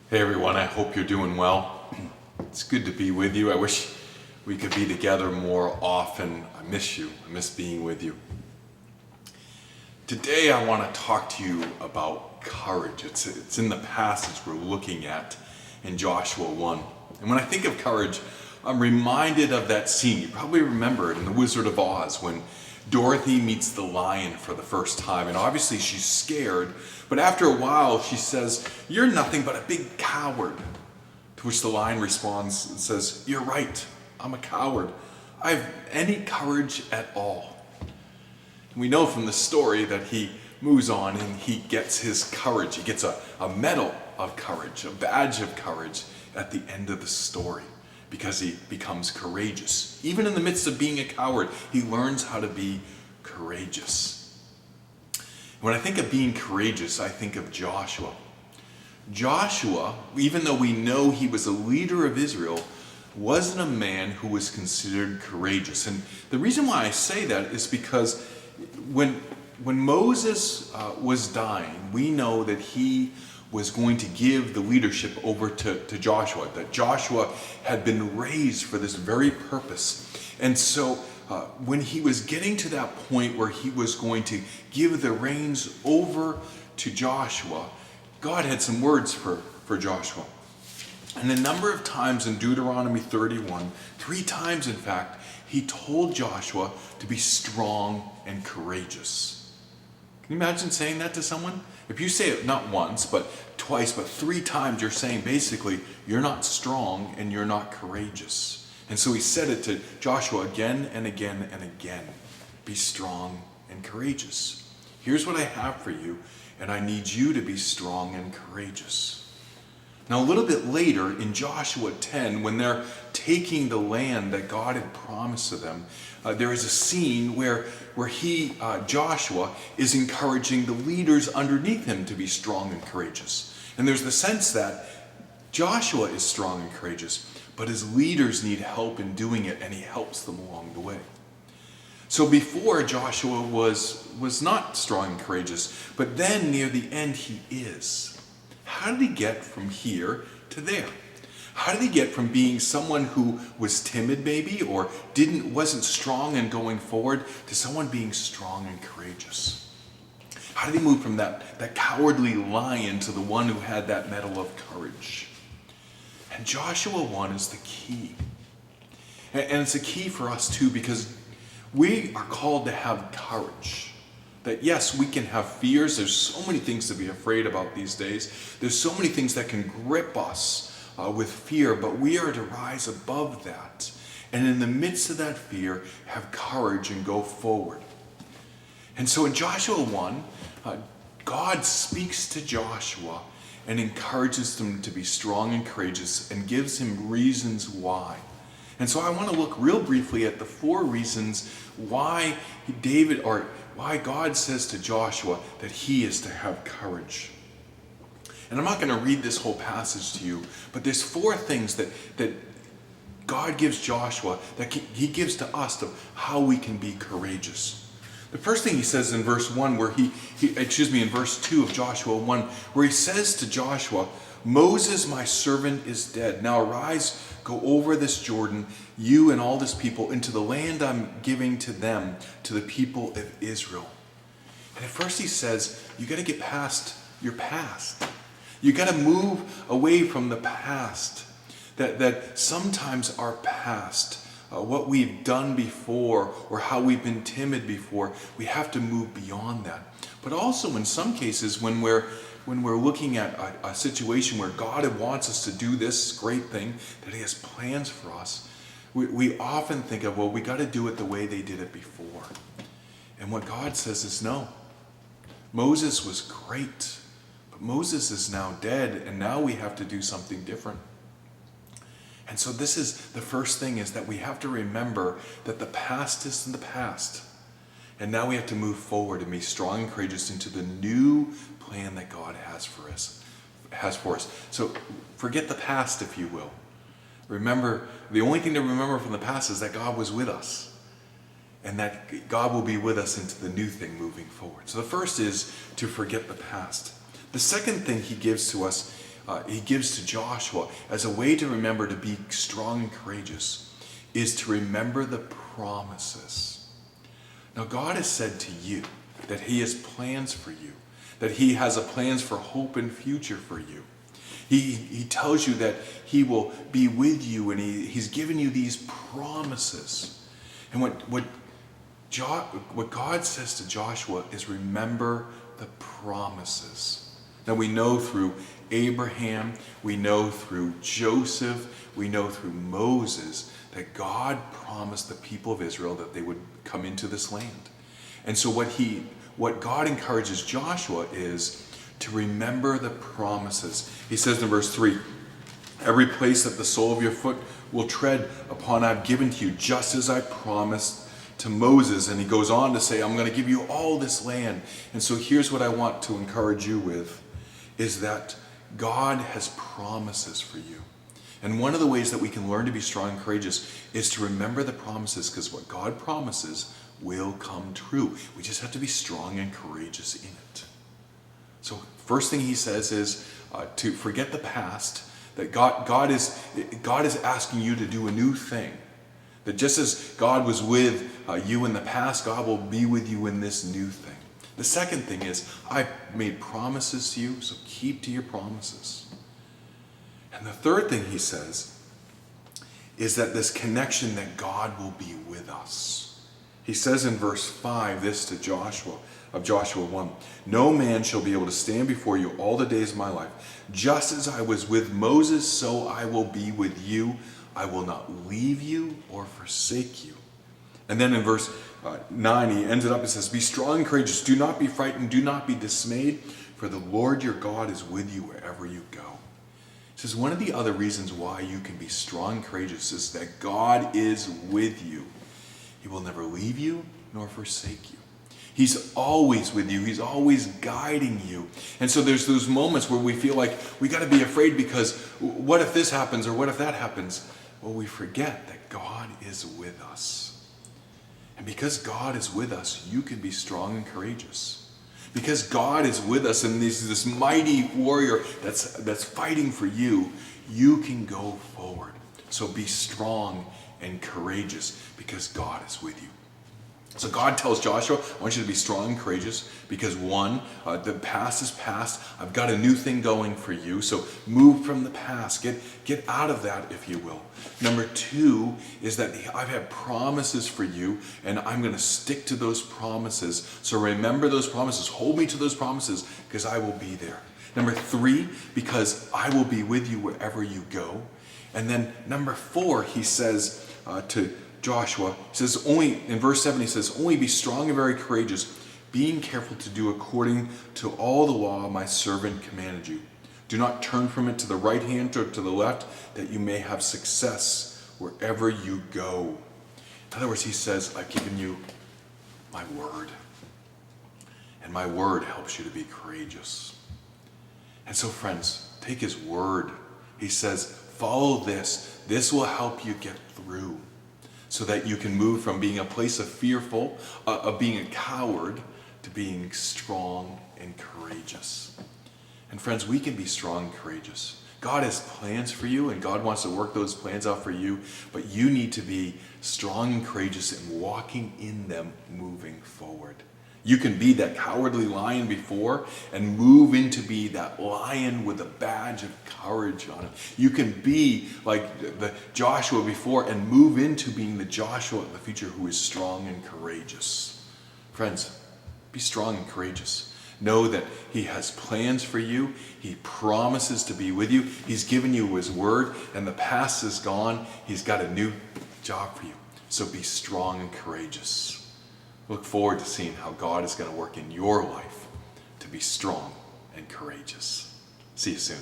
Hey everyone, I hope you're doing well. It's good to be with you. I wish we could be together more often. I miss you. I miss being with you. Today I want to talk to you about courage. It's in the passage we're looking at in Joshua 1. And when I think of courage, I'm reminded of that scene. You probably remember it in The Wizard of Oz when Dorothy meets the lion for the first time, and obviously she's scared, but after a while she says, "You're nothing but a big coward." To which the lion responds and says, "You're right, I'm a coward. I have any courage at all." And we know from the story that he moves on and he gets his courage. He gets a medal of courage, a badge of courage at the end of the story, because he becomes courageous. Even in the midst of being a coward, he learns how to be courageous. When I think of being courageous, I think of Joshua. Joshua, even though we know he was a leader of Israel, wasn't a man who was considered courageous. And the reason why I say that is because when Moses was dying, we know that he was going to give the leadership over to Joshua, that Joshua had been raised for this very purpose. And so when he was getting to that point where he was going to give the reins over to Joshua, God had some words for Joshua. And a number of times in Deuteronomy 31, 3 times in fact, he told Joshua to be strong and courageous. Can you imagine saying that to someone? If you say it not once, but twice, but 3 times, you're saying basically, you're not strong and you're not courageous. And so he said it to Joshua again and again and again. Be strong and courageous. Here's what I have for you, and I need you to be strong and courageous. Now, a little bit later in Joshua 10, when they're taking the land that God had promised to them, there is a scene where Joshua is encouraging the leaders underneath him to be strong and courageous. And there's the sense that Joshua is strong and courageous, but his leaders need help in doing it, and he helps them along the way. So before, Joshua was not strong and courageous, but then near the end he is. How did he get from here to there? How did he get from being someone who was timid maybe, or wasn't strong and going forward, to someone being strong and courageous? How did he move from that cowardly lion to the one who had that medal of courage? And Joshua 1 is the key. And it's a key for us too, because we are called to have courage. That yes, we can have fears. There's so many things to be afraid about these days. There's so many things that can grip us with fear, but we are to rise above that. And in the midst of that fear, have courage and go forward. And so in Joshua 1, God speaks to Joshua and encourages him to be strong and courageous and gives him reasons why. And so I want to look real briefly at the 4 reasons why God says to Joshua that he is to have courage. And I'm not going to read this whole passage to you, but there's 4 things that God gives Joshua that he gives to us of how we can be courageous. The first thing he says in verse 1, in verse 2 of Joshua 1, where he says to Joshua, "Moses, my servant, is dead. Now arise, go over this Jordan, you and all this people, into the land I'm giving to them, to the people of Israel." And at first he says, you got to get past your past. You got to move away from the past. That sometimes our past, what we've done before or how we've been timid before, we have to move beyond that. But also in some cases when we're looking at a situation where God wants us to do this great thing, that he has plans for us, we often think of, well, we got to do it the way they did it before. And what God says is no. Moses was great, but Moses is now dead, and now we have to do something different. And so this is the first thing, is that we have to remember that the past is in the past. And now we have to move forward and be strong and courageous into the new plan that God has for us. So forget the past, if you will. Remember, the only thing to remember from the past is that God was with us. And that God will be with us into the new thing moving forward. So the first is to forget the past. The second thing he gives to us he gives to Joshua as a way to remember to be strong and courageous is to remember the promises. Now, God has said to you that he has plans for you, that he has a plans for hope and future for you. He tells you that he will be with you, and he's given you these promises. And what God says to Joshua is remember the promises. Now we know through Abraham, we know through Joseph, we know through Moses that God promised the people of Israel that they would come into this land. And so what God encourages Joshua is to remember the promises. He says in verse 3, every place that the sole of your foot will tread upon I've given to you, just as I promised to Moses. And he goes on to say, I'm going to give you all this land. And so here's what I want to encourage you with, is that God has promises for you. And one of the ways that we can learn to be strong and courageous is to remember the promises, because what God promises will come true. We just have to be strong and courageous in it. So first thing he says is to forget the past, that God is asking you to do a new thing. That just as God was with you in the past, God will be with you in this new thing. The second thing is, I've made promises to you, so keep to your promises. And the third thing he says is that this connection that God will be with us. He says in verse 5 this to Joshua, of Joshua 1, no man shall be able to stand before you all the days of my life. Just as I was with Moses, so I will be with you. I will not leave you or forsake you. And then in verse 9, he ends it up and says, be strong and courageous. Do not be frightened. Do not be dismayed. For the Lord your God is with you wherever you go. He says one of the other reasons why you can be strong and courageous is that God is with you. He will never leave you nor forsake you. He's always with you. He's always guiding you. And so there's those moments where we feel like we got to be afraid because what if this happens or what if that happens? Well, we forget that God is with us. And because God is with us, you can be strong and courageous. Because God is with us and this mighty warrior that's fighting for you, you can go forward. So be strong and courageous because God is with you. So God tells Joshua, I want you to be strong and courageous because one, the past is past. I've got a new thing going for you. So move from the past. Get out of that, if you will. Number two is that I've had promises for you and I'm going to stick to those promises. So remember those promises. Hold me to those promises because I will be there. Number three, because I will be with you wherever you go. And then number four, he says to Joshua, he says only, in verse 7, he says, only be strong and very courageous, being careful to do according to all the law my servant commanded you. Do not turn from it to the right hand or to the left, that you may have success wherever you go. In other words, he says, I've given you my word. And my word helps you to be courageous. And so, friends, take his word. He says, follow this. This will help you get through. So that you can move from being a place of fearful, of being a coward, to being strong and courageous. And friends, we can be strong and courageous. God has plans for you, and God wants to work those plans out for you, but you need to be strong and courageous and walking in them, moving forward. You can be that cowardly lion before and move into be that lion with a badge of courage on him. You can be like the Joshua before and move into being the Joshua of the future who is strong and courageous. Friends, be strong and courageous. Know that he has plans for you. He promises to be with you. He's given you his word, and the past is gone. He's got a new job for you. So be strong and courageous. Look forward to seeing how God is going to work in your life to be strong and courageous. See you soon.